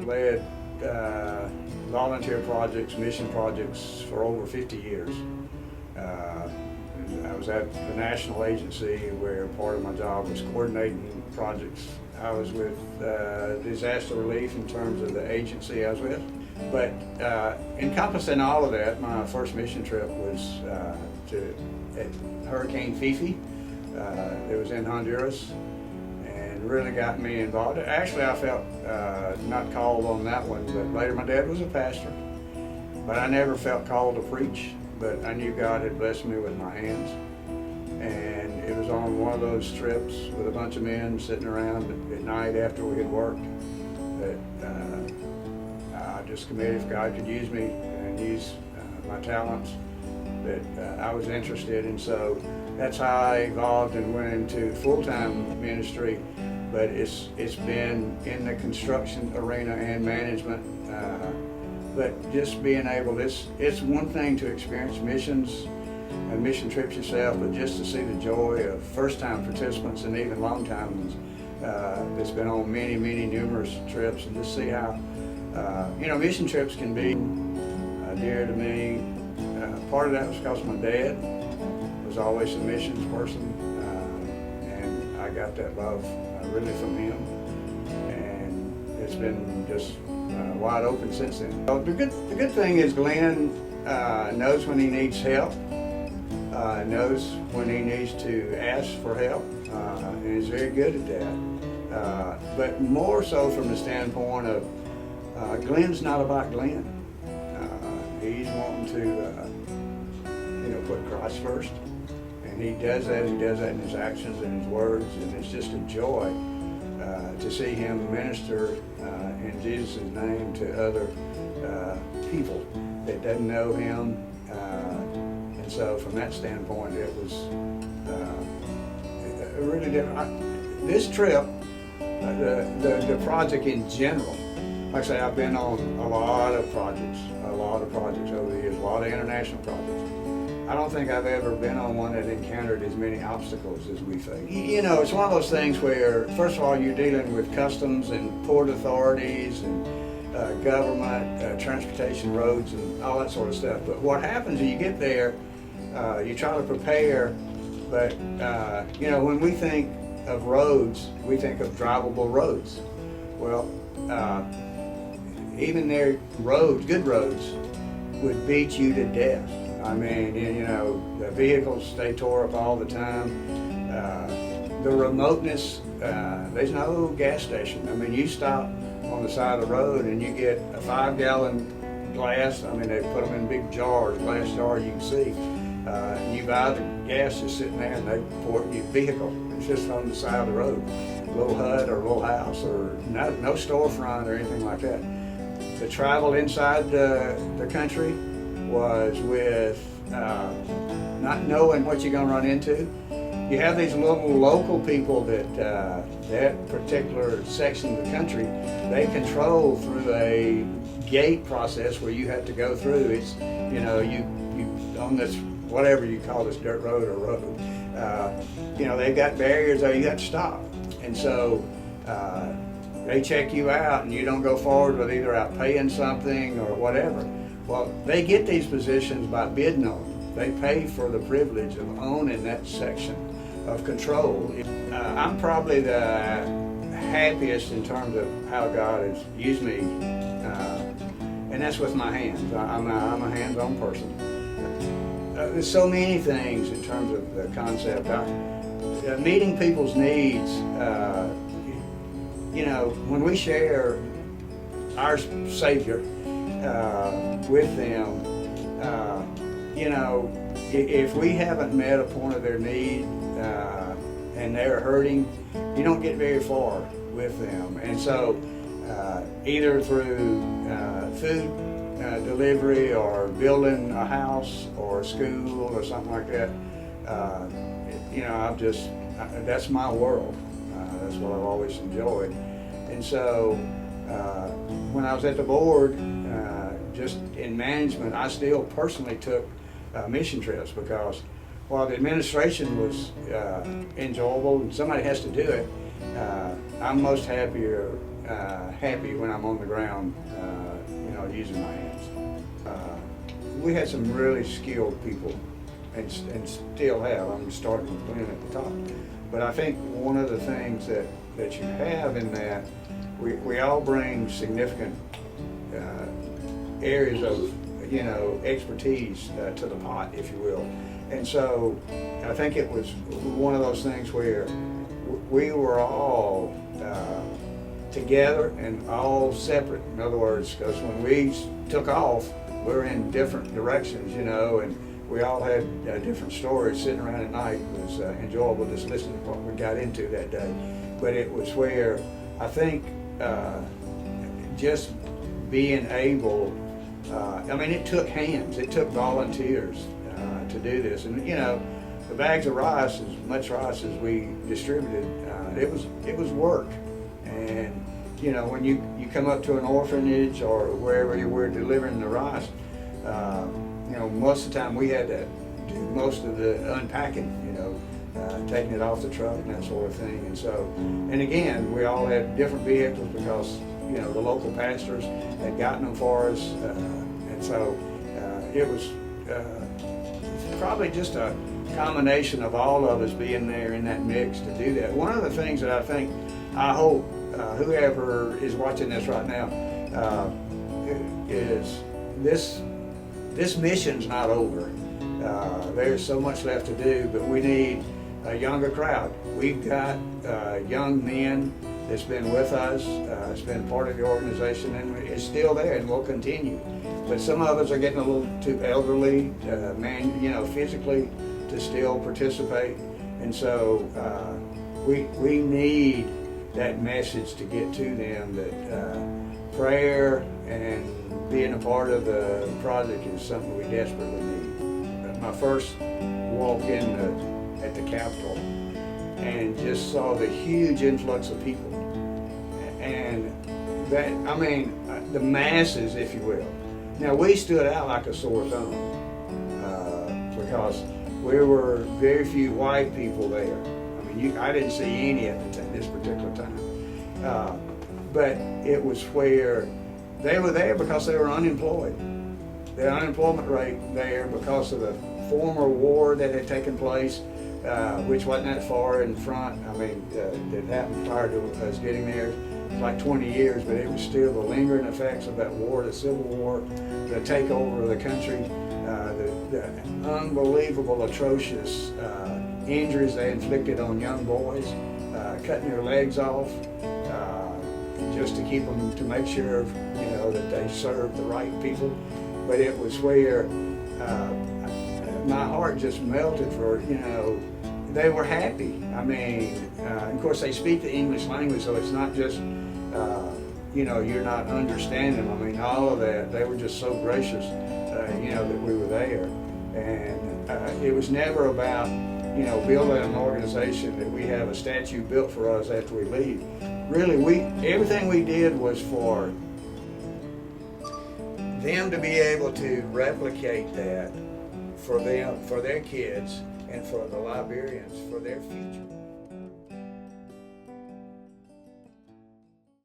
led volunteer projects, mission projects for over 50 years. I was at the national agency where part of my job was coordinating projects. I was with disaster relief in terms of the agency I was with. But encompassing all of that, my first mission trip was to Hurricane Fifi. It was in Honduras and really got me involved. Actually, I felt not called on that one, but later my dad was a pastor. But I never felt called to preach, but I knew God had blessed me with my hands. And it was on one of those trips with a bunch of men sitting around at night after we had worked that I just committed if God could use me and use my talents that I was interested in. So that's how I evolved and went into full-time ministry. But it's been in the construction arena and management. But just being able, it's one thing to experience missions and mission trips yourself, but just to see the joy of first-time participants and even long-time ones that's been on many, numerous trips, and just see how, mission trips can be dear to me. Part of that was because my dad was always a missions person, and I got that love really from him, and it's been just wide open since then. The good thing is Glenn knows when he needs help, knows when he needs to ask for help, and is very good at that. But more so from the standpoint of Glenn's not about Glenn. He's wanting to put Christ first, and he does that. He does that in his actions and his words, and it's just a joy to see him minister in Jesus' name to other people that doesn't know him. And so from that standpoint, it was really different. This trip, the project in general, like I say, I've been on a lot of projects over the years, a lot of international projects. I don't think I've ever been on one that encountered as many obstacles as we face. It's one of those things where, first of all, you're dealing with customs and port authorities and government, transportation, roads, and all that sort of stuff. But what happens is you get there, you try to prepare, but when we think of roads, we think of drivable roads. Well, even their roads, good roads, would beat you to death. I mean, the vehicles, they tore up all the time. The remoteness, there's no gas station. I mean, you stop on the side of the road and you get a 5-gallon glass. I mean, they put them in big jars, glass jars you can see. And you buy the gas just sitting there and they pour it in your vehicle. It's just on the side of the road. A little hut or a little house or no storefront or anything like that. The travel inside the country was with not knowing what you're going to run into. You have these little local people that that particular section of the country, they control through a gate process where you have to go through. It's, you on this, whatever you call this, dirt road or road, they've got barriers there, you have to stop. And so they check you out and you don't go forward with either out paying something or whatever. Well, they get these positions by bidding on them. They pay for the privilege of owning that section of control. I'm probably the happiest in terms of how God has used me, and that's with my hands. I'm a hands-on person. There's so many things in terms of the concept. Meeting people's needs, when we share our Savior with them, if we haven't met a point of their need and they're hurting, you don't get very far with them. And so either through food delivery or building a house or a school or something like that, that's my world. That's what I've always enjoyed. And so when I was at the board, just in management, I still personally took mission trips because while the administration was enjoyable and somebody has to do it, I'm most happy when I'm on the ground, using my hands. We had some really skilled people, and still have. I'm starting with Glenn at the top. But I think one of the things that you have in that, we all bring significant areas of expertise to the pot, if you will. And so I think it was one of those things where we were all together and all separate. In other words, because when we took off, we were in different directions, and we all had different stories. Sitting around at night was enjoyable, just listening to what we got into that day. But it was where I think just being able, it took hands, it took volunteers to do this. And the bags of rice, as much rice as we distributed, it was work. And when you come up to an orphanage or wherever you were delivering the rice, most of the time we had to do most of the unpacking, taking it off the truck and that sort of thing. And so, and again, we all had different vehicles because the local pastors had gotten them for us, and so it was probably just a combination of all of us being there in that mix to do that. One of the things that I hope whoever is watching this right now is this mission's not over. There's so much left to do, but we need a younger crowd. We've got young men that's been with us, it's been part of the organization, and it's still there and will continue. But some of us are getting a little too elderly, physically, to still participate. And so we need that message to get to them that prayer and being a part of the project is something we desperately need. My first walk at the Capitol and just saw the huge influx of people, and the masses, if you will. Now we stood out like a sore thumb because we were very few white people there. I didn't see any at this particular time, but it was where they were there because they were unemployed. The unemployment rate there because of the former war that had taken place, which wasn't that far in front. That happened prior to us getting there. It was like 20 years, but it was still the lingering effects of that war, the Civil War, the takeover of the country, the unbelievable, atrocious injuries they inflicted on young boys, cutting their legs off just to keep them, to make sure that they served the right people. But it was where my heart just melted for, they were happy. Of course they speak the English language, so it's not just, you're not understanding them. All of that, they were just so gracious, that we were there. And it was never about, building an organization that we have a statue built for us after we leave. Really, everything we did was for them to be able to replicate that for them, for their kids, and for the Liberians, for their future.